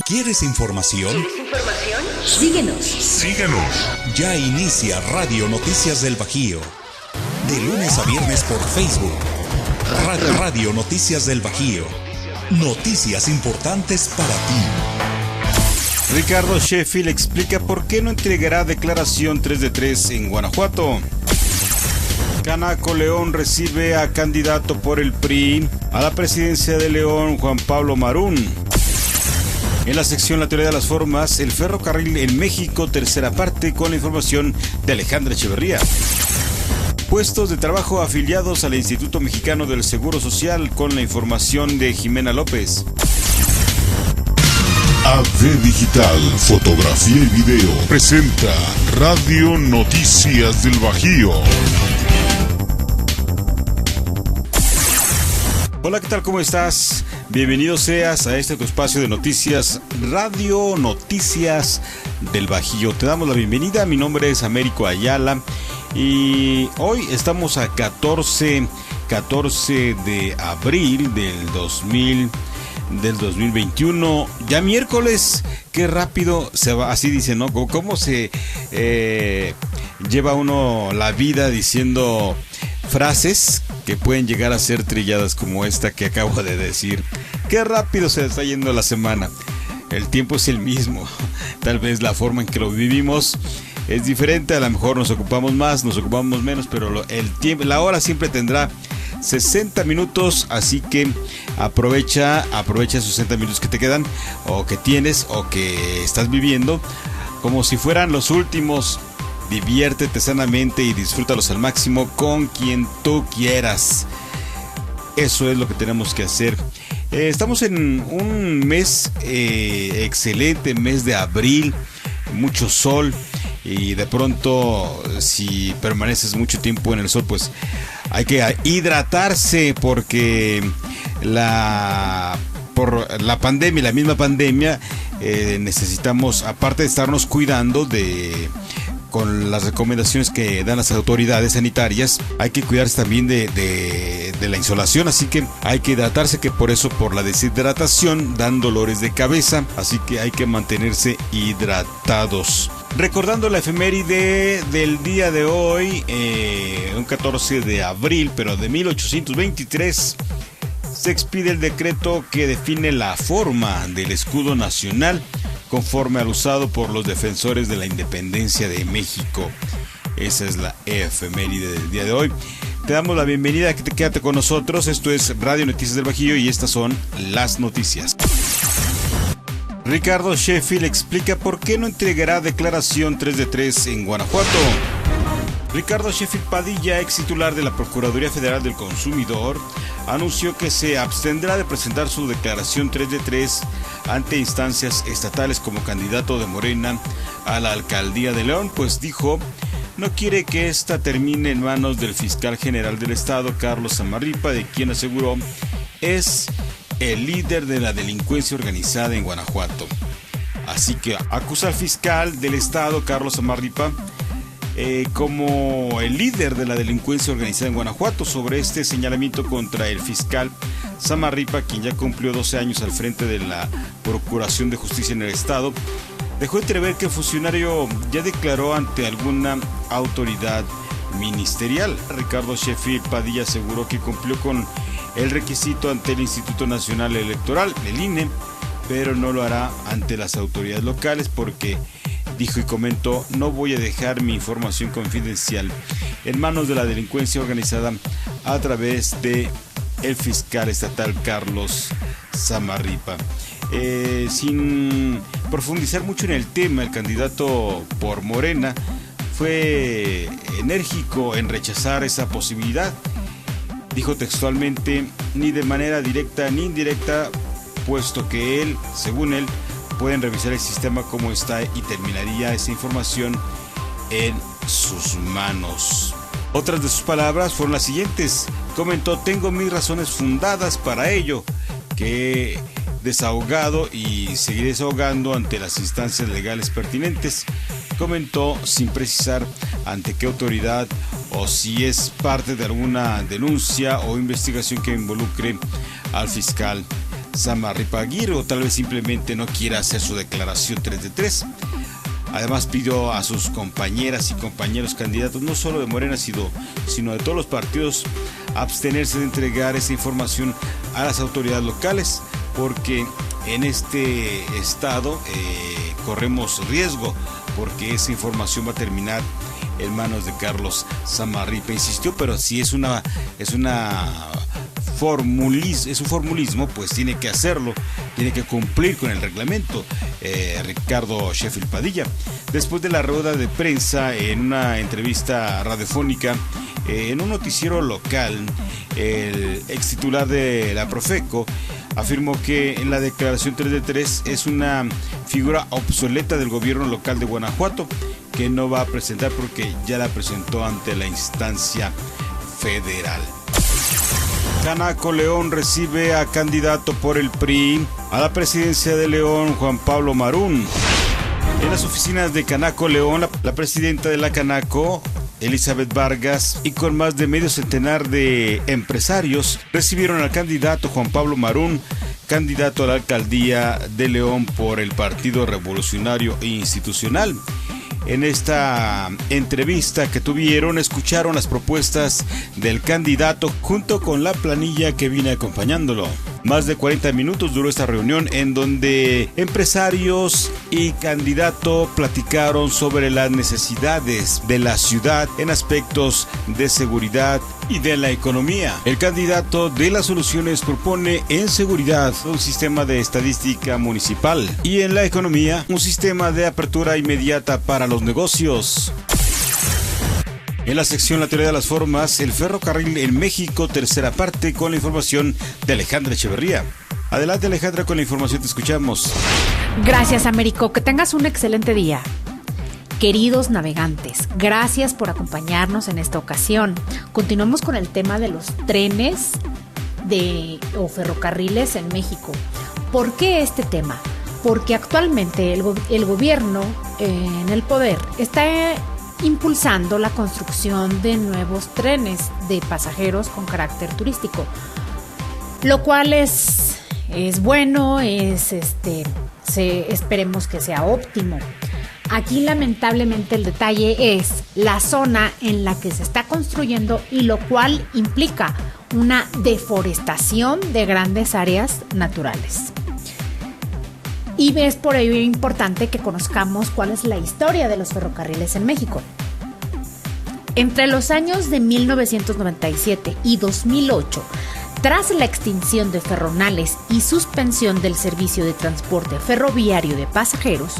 ¿Quieres información? Síguenos. Ya inicia Radio Noticias del Bajío. De lunes a viernes por Facebook. Radio Noticias del Bajío. Noticias importantes para ti. Ricardo Sheffield explica por qué no entregará declaración 3 de 3 en Guanajuato. Canaco León recibe a candidato por el PRI a la presidencia de León, Juan Pablo Marún. En la sección La teoría de las formas, el ferrocarril en México, tercera parte, con la información de Alejandra Echeverría. Puestos de trabajo afiliados al Instituto Mexicano del Seguro Social, con la información de Jimena López. AD Digital, fotografía y video, presenta Radio Noticias del Bajío. Hola, ¿qué tal? ¿Cómo estás? Bienvenido seas a este tu espacio de noticias, Radio Noticias del Bajío. Te damos la bienvenida, mi nombre es Américo Ayala y hoy estamos a 14 de abril del 2021, ya miércoles. Qué rápido se va, así dice, ¿no? ¿Cómo se lleva uno la vida diciendo frases que pueden llegar a ser trilladas como esta que acabo de decir? Qué rápido se está yendo la semana. El tiempo es el mismo, tal vez la forma en que lo vivimos es diferente. A lo mejor nos ocupamos más, nos ocupamos menos, pero el tiempo, la hora siempre tendrá 60 minutos, así que aprovecha esos 60 minutos que te quedan, o que tienes, o que estás viviendo, como si fueran los últimos. Diviértete sanamente y disfrútalos al máximo con quien tú quieras. Eso es lo que tenemos que hacer. Estamos en un mes excelente, mes de abril, mucho sol, y de pronto si permaneces mucho tiempo en el sol, pues hay que hidratarse, porque por la pandemia, la misma pandemia, necesitamos, aparte de estarnos cuidando con las recomendaciones que dan las autoridades sanitarias, hay que cuidarse también de la insolación, así que hay que hidratarse, que por la deshidratación dan dolores de cabeza, así que hay que mantenerse hidratados. Recordando la efeméride del día de hoy, un 14 de abril, pero de 1823, se expide el decreto que define la forma del escudo nacional, conforme al usado por los defensores de la independencia de México. Esa es la efeméride del día de hoy. Te damos la bienvenida, quédate con nosotros. Esto es Radio Noticias del Bajío y estas son las noticias. Ricardo Sheffield explica por qué no entregará declaración 3 de 3 en Guanajuato. Ricardo Sheffield Padilla, ex titular de la Procuraduría Federal del Consumidor, anunció que se abstendrá de presentar su declaración 3 de 3 ante instancias estatales como candidato de Morena a la alcaldía de León, pues dijo, no quiere que esta termine en manos del fiscal general del estado, Carlos Samarripa, de quien aseguró es el líder de la delincuencia organizada en Guanajuato. Así que acusa al fiscal del estado, Carlos Samarripa, como el líder de la delincuencia organizada en Guanajuato. Sobre este señalamiento contra el fiscal Samarripa, quien ya cumplió 12 años al frente de la Procuración de Justicia en el estado, dejó entrever que el funcionario ya declaró ante alguna autoridad ministerial. Ricardo Sheffield Padilla aseguró que cumplió con el requisito ante el Instituto Nacional Electoral, el INE, pero no lo hará ante las autoridades locales porque, dijo y comentó, no voy a dejar mi información confidencial en manos de la delincuencia organizada a través de el fiscal estatal Carlos Samarripa. Sin profundizar mucho en el tema, el candidato por Morena fue enérgico en rechazar esa posibilidad. Dijo textualmente, ni de manera directa ni indirecta, puesto que él, según él, pueden revisar el sistema como está y terminaría esa información en sus manos. Otras de sus palabras fueron las siguientes. Comentó, tengo mis razones fundadas para ello, que he desahogado y seguiré desahogando ante las instancias legales pertinentes. Comentó sin precisar ante qué autoridad o si es parte de alguna denuncia o investigación que involucre al fiscal Samarripa Aguirre, o tal vez simplemente no quiera hacer su declaración 3 de 3. Además pidió a sus compañeras y compañeros candidatos, no solo de Morena, sino de todos los partidos, abstenerse de entregar esa información a las autoridades locales, porque en este estado corremos riesgo, porque esa información va a terminar en manos de Carlos Samarripa. Insistió, pero si es un formulismo, pues tiene que hacerlo, tiene que cumplir con el reglamento. Ricardo Sheffield Padilla, después de la rueda de prensa, en una entrevista radiofónica en un noticiero local, el ex titular de la Profeco afirmó que en la declaración 3 de 3 es una figura obsoleta del gobierno local de Guanajuato, que no va a presentar porque ya la presentó ante la instancia federal. Canaco León recibe a candidato por el PRI a la presidencia de León, Juan Pablo Marún. En las oficinas de Canaco León, la presidenta de la Canaco, Elizabeth Vargas, y con más de medio centenar de empresarios, recibieron al candidato Juan Pablo Marún, candidato a la alcaldía de León por el Partido Revolucionario Institucional. En esta entrevista que tuvieron, escucharon las propuestas del candidato junto con la planilla que viene acompañándolo. Más de 40 minutos duró esta reunión, en donde empresarios y candidato platicaron sobre las necesidades de la ciudad en aspectos de seguridad y de la economía. El candidato de las soluciones propone en seguridad un sistema de estadística municipal y en la economía un sistema de apertura inmediata para los negocios. En la sección La teoría de las formas, el ferrocarril en México, tercera parte, con la información de Alejandra Echeverría. Adelante, Alejandra, con la información, te escuchamos. Gracias, Américo, que tengas un excelente día. Queridos navegantes, gracias por acompañarnos en esta ocasión. Continuamos con el tema de los trenes o ferrocarriles en México. ¿Por qué este tema? Porque actualmente el gobierno en el poder está impulsando la construcción de nuevos trenes de pasajeros con carácter turístico, lo cual es bueno, esperemos que sea óptimo. Aquí lamentablemente el detalle es la zona en la que se está construyendo, y lo cual implica una deforestación de grandes áreas naturales. Y es por ello importante que conozcamos cuál es la historia de los ferrocarriles en México. Entre los años de 1997 y 2008, tras la extinción de Ferronales y suspensión del servicio de transporte ferroviario de pasajeros,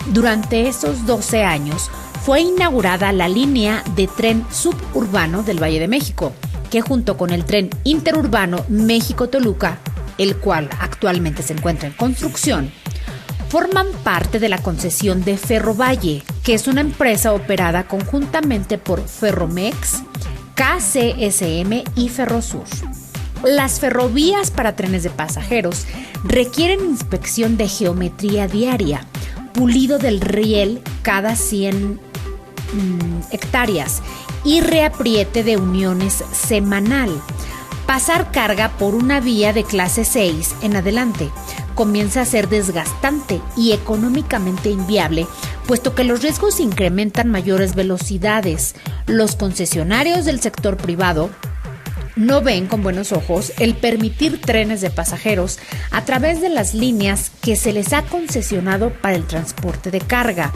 durante esos 12 años fue inaugurada la línea de tren suburbano del Valle de México, que junto con el tren interurbano México-Toluca, el cual actualmente se encuentra en construcción, forman parte de la concesión de Ferrovalle, que es una empresa operada conjuntamente por Ferromex, KCSM y Ferrosur. Las ferrovías para trenes de pasajeros requieren inspección de geometría diaria, pulido del riel cada 100 hectáreas y reapriete de uniones semanal. Pasar carga por una vía de clase 6 en adelante comienza a ser desgastante y económicamente inviable, puesto que los riesgos incrementan mayores velocidades. Los concesionarios del sector privado no ven con buenos ojos el permitir trenes de pasajeros a través de las líneas que se les ha concesionado para el transporte de carga.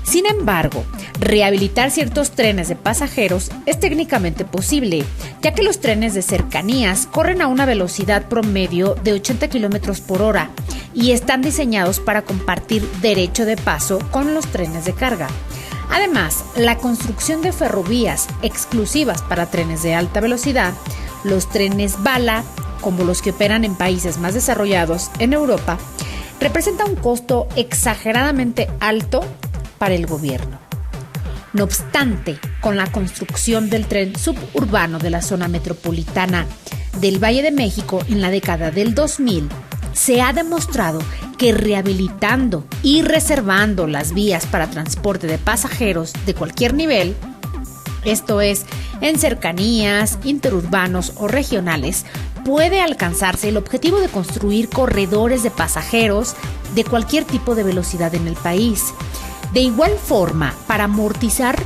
Sin embargo, rehabilitar ciertos trenes de pasajeros es técnicamente posible, ya que los trenes de cercanías corren a una velocidad promedio de 80 km por hora y están diseñados para compartir derecho de paso con los trenes de carga. Además, la construcción de ferrovías exclusivas para trenes de alta velocidad, los trenes bala, como los que operan en países más desarrollados en Europa, representa un costo exageradamente alto para el gobierno. No obstante, con la construcción del tren suburbano de la zona metropolitana del Valle de México en la década del 2000, se ha demostrado que rehabilitando y reservando las vías para transporte de pasajeros de cualquier nivel, esto es, en cercanías, interurbanos o regionales, puede alcanzarse el objetivo de construir corredores de pasajeros de cualquier tipo de velocidad en el país. De igual forma, para amortizar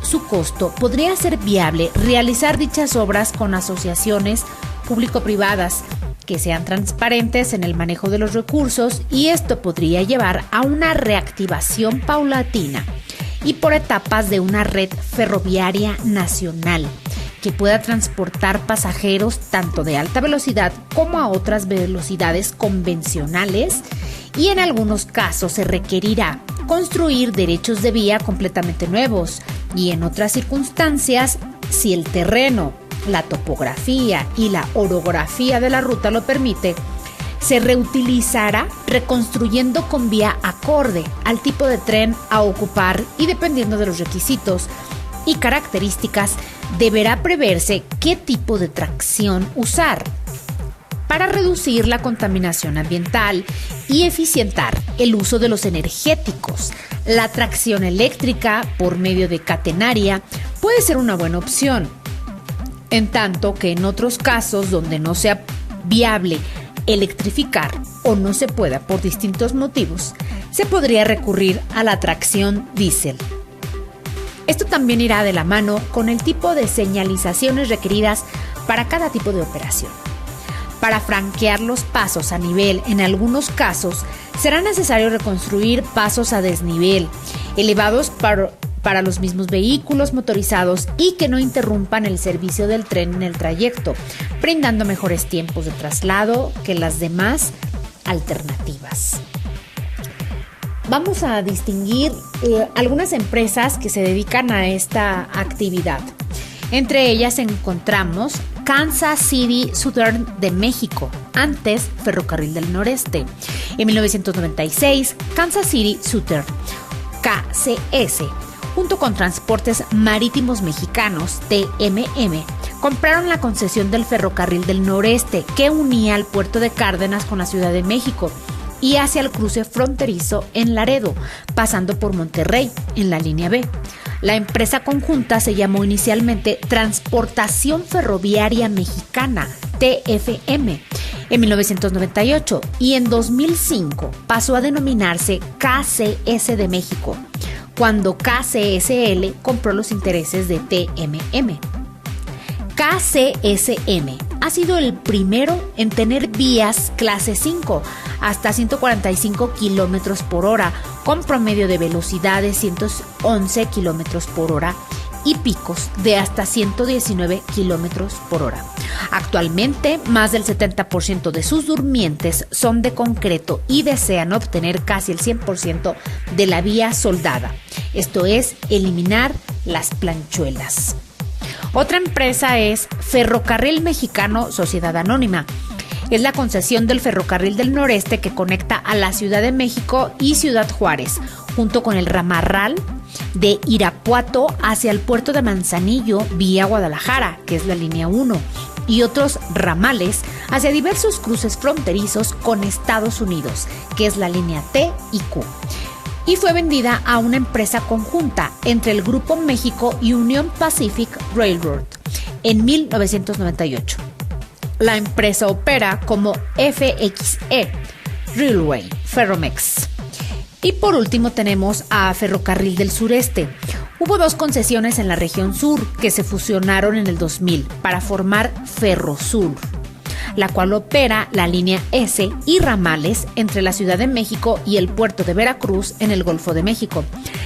su costo, podría ser viable realizar dichas obras con asociaciones público-privadas que sean transparentes en el manejo de los recursos, y esto podría llevar a una reactivación paulatina y por etapas de una red ferroviaria nacional que pueda transportar pasajeros tanto de alta velocidad como a otras velocidades convencionales, y en algunos casos se requerirá construir derechos de vía completamente nuevos, y en otras circunstancias, si el terreno, la topografía y la orografía de la ruta lo permite, se reutilizará reconstruyendo con vía acorde al tipo de tren a ocupar, y dependiendo de los requisitos y características, deberá preverse qué tipo de tracción usar para reducir la contaminación ambiental y eficientar el uso de los energéticos. La tracción eléctrica por medio de catenaria puede ser una buena opción, en tanto que en otros casos donde no sea viable electrificar o no se pueda por distintos motivos, se podría recurrir a la tracción diésel. Esto también irá de la mano con el tipo de señalizaciones requeridas para cada tipo de operación. Para franquear los pasos a nivel, en algunos casos, será necesario reconstruir pasos a desnivel, elevados para los mismos vehículos motorizados y que no interrumpan el servicio del tren en el trayecto, brindando mejores tiempos de traslado que las demás alternativas. Vamos a distinguir algunas empresas que se dedican a esta actividad. Entre ellas encontramos Kansas City Southern de México, antes Ferrocarril del Noreste. En 1996, Kansas City Southern, KCS, junto con Transportes Marítimos Mexicanos, TMM, compraron la concesión del Ferrocarril del Noreste, que unía al puerto de Cárdenas con la Ciudad de México y hacia el cruce fronterizo en Laredo, pasando por Monterrey en la línea B. La empresa conjunta se llamó inicialmente Transportación Ferroviaria Mexicana, TFM, en 1998, y en 2005 pasó a denominarse KCS de México, cuando KCSL compró los intereses de TMM. KCSM ha sido el primero en tener vías clase 5 hasta 145 kilómetros por hora, con promedio de velocidad de 111 kilómetros por hora y picos de hasta 119 kilómetros por hora. Actualmente, más del 70% de sus durmientes son de concreto y desean obtener casi el 100% de la vía soldada, esto es, eliminar las planchuelas. Otra empresa es Ferrocarril Mexicano Sociedad Anónima. Es la concesión del Ferrocarril del Noreste que conecta a la Ciudad de México y Ciudad Juárez, junto con el ramarral de Irapuato hacia el puerto de Manzanillo vía Guadalajara, que es la línea 1, y otros ramales hacia diversos cruces fronterizos con Estados Unidos, que es la línea T y Q. Y fue vendida a una empresa conjunta entre el Grupo México y Union Pacific Railroad en 1998. La empresa opera como FXE Railway Ferromex. Y por último tenemos a Ferrocarril del Sureste. Hubo dos concesiones en la región sur que se fusionaron en el 2000 para formar Ferrosur, la cual opera la línea S y ramales entre la Ciudad de México y el puerto de Veracruz en el Golfo de México.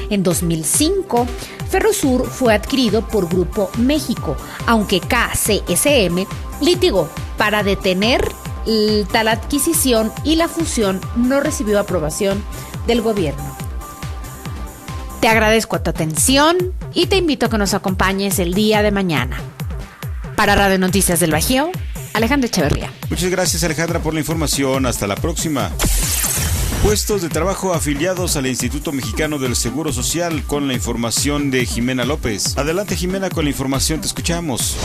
En 2005, Ferrosur fue adquirido por Grupo México, aunque KCSM litigó para detener tal adquisición y la fusión no recibió aprobación del gobierno. Te agradezco tu atención y te invito a que nos acompañes el día de mañana. Para Radio Noticias del Bajío, Alejandra Echeverría. Muchas gracias, Alejandra, por la información. Hasta la próxima. Puestos de trabajo afiliados al Instituto Mexicano del Seguro Social, con la información de Jimena López. Adelante, Jimena, con la información, te escuchamos.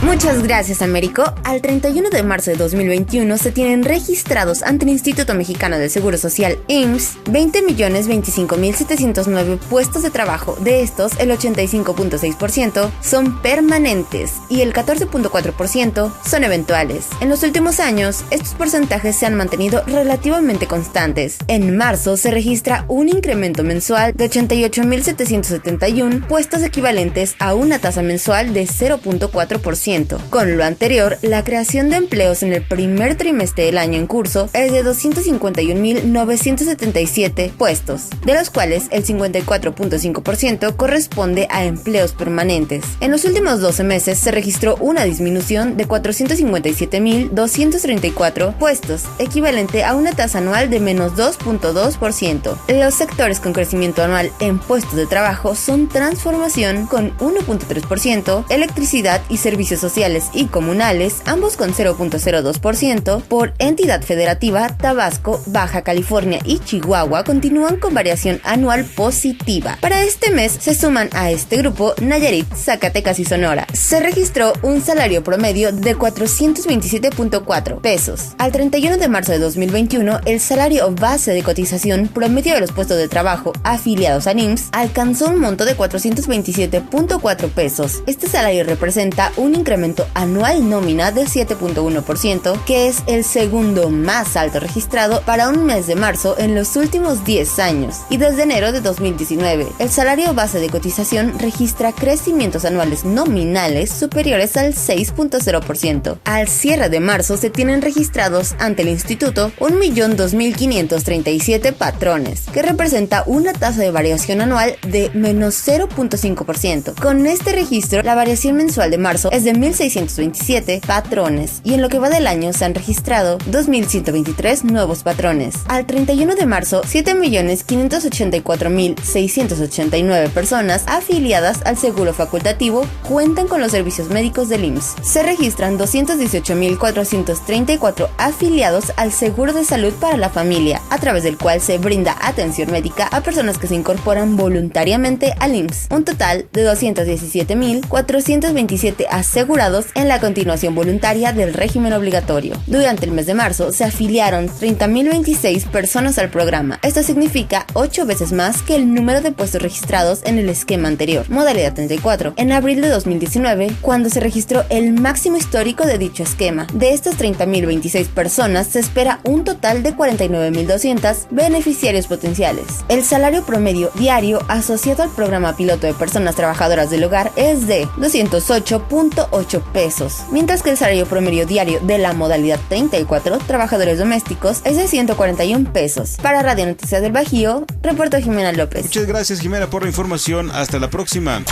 Muchas gracias, Américo. Al 31 de marzo de 2021 se tienen registrados ante el Instituto Mexicano del Seguro Social, IMSS, 20.025.709 puestos de trabajo. De estos, el 85.6% son permanentes y el 14.4% son eventuales. En los últimos años, estos porcentajes se han mantenido relativamente constantes. En marzo se registra un incremento mensual de 88.771 puestos equivalentes a una tasa mensual de 0.4%. Con lo anterior, la creación de empleos en el primer trimestre del año en curso es de 251.977 puestos, de los cuales el 54.5% corresponde a empleos permanentes. En los últimos 12 meses se registró una disminución de 457.234 puestos, equivalente a una tasa anual de menos 2.2%. Los sectores con crecimiento anual en puestos de trabajo son transformación con 1.3%, electricidad y servicios sociales y comunales, ambos con 0.02%, por entidad federativa, Tabasco, Baja California y Chihuahua continúan con variación anual positiva. Para este mes se suman a este grupo Nayarit, Zacatecas y Sonora. Se registró un salario promedio de 427.4 pesos. Al 31 de marzo de 2021, el salario base de cotización promedio de los puestos de trabajo afiliados a IMSS alcanzó un monto de 427.4 pesos. Este salario representa un incremento anual nómina de 7.1%, que es el segundo más alto registrado para un mes de marzo en los últimos 10 años. Y desde enero de 2019, el salario base de cotización registra crecimientos anuales nominales superiores al 6.0%. Al cierre de marzo se tienen registrados ante el instituto 1.002.537 patrones, que representa una tasa de variación anual de menos 0.5%. Con este registro, la variación mensual de marzo es de 1.627 patrones y en lo que va del año se han registrado 2.123 nuevos patrones. Al 31 de marzo, 7.584.689 personas afiliadas al seguro facultativo cuentan con los servicios médicos del IMSS. Se registran 218.434 afiliados al seguro de salud para la familia, a través del cual se brinda atención médica a personas que se incorporan voluntariamente al IMSS. Un total de 217.427 asegurados en la continuación voluntaria del régimen obligatorio. Durante el mes de marzo se afiliaron 30.026 personas al programa. Esto significa 8 veces más que el número de puestos registrados en el esquema anterior, modalidad 34, en abril de 2019, cuando se registró el máximo histórico de dicho esquema. De estas 30.026 personas se espera un total de 49.200 beneficiarios potenciales. El salario promedio diario asociado al programa piloto de personas trabajadoras del hogar es de 208.8 pesos, mientras que el salario promedio diario de la modalidad 34, trabajadores domésticos, es de 141 pesos. Para Radio Noticias del Bajío, reportó Jimena López. Muchas gracias, Jimena, por la información. Hasta la próxima.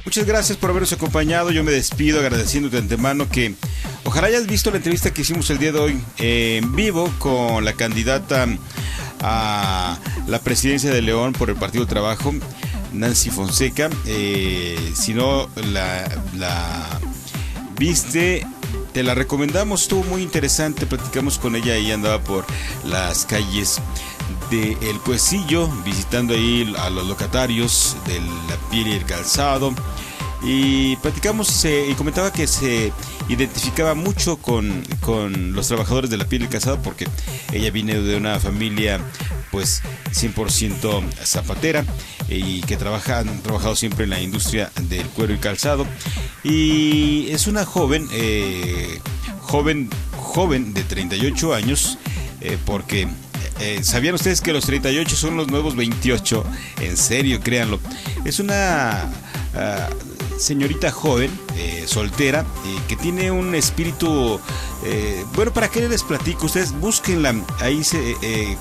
Muchas gracias por habernos acompañado. Yo me despido agradeciéndote de antemano que ojalá hayas visto la entrevista que hicimos el día de hoy en vivo con la candidata a la presidencia de León por el Partido del Trabajo, Nancy Fonseca. Si no la viste, te la recomendamos, estuvo muy interesante. Platicamos con ella y andaba por las calles de El Cuecillo, visitando ahí a los locatarios de la piel y el calzado, y platicamos y comentaba que se identificaba mucho con los trabajadores de la piel y el calzado, porque ella viene de una familia pues 100% zapatera y que han trabajado siempre en la industria del cuero y calzado, y es una joven de 38 años, porque ¿sabían ustedes que los 38 son los nuevos 28? En serio, créanlo. Es una señorita joven, soltera, que tiene un espíritu, bueno, ¿para qué les platico? Ustedes búsquenla, ahí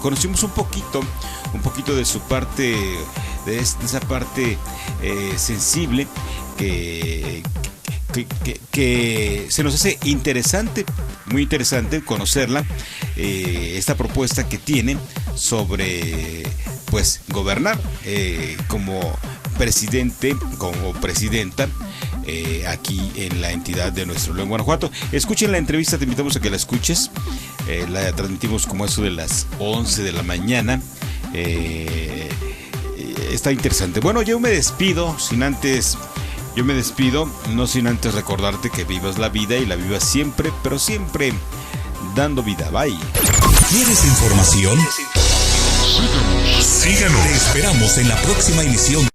conocimos un poquito de su parte, de esa parte sensible que se nos hace interesante, muy interesante conocerla, esta propuesta que tiene sobre pues gobernar como presidente, como presidenta aquí en la entidad de nuestro León, Guanajuato. Escuchen la entrevista, te invitamos a que la escuches. La transmitimos como eso de las 11 de la mañana. Está interesante. Bueno, yo me despido sin antes Yo me despido, no sin antes recordarte que vivas la vida y la vivas siempre, pero siempre dando vida. Bye. ¿Quieres información? Síganos. Te esperamos en la próxima emisión.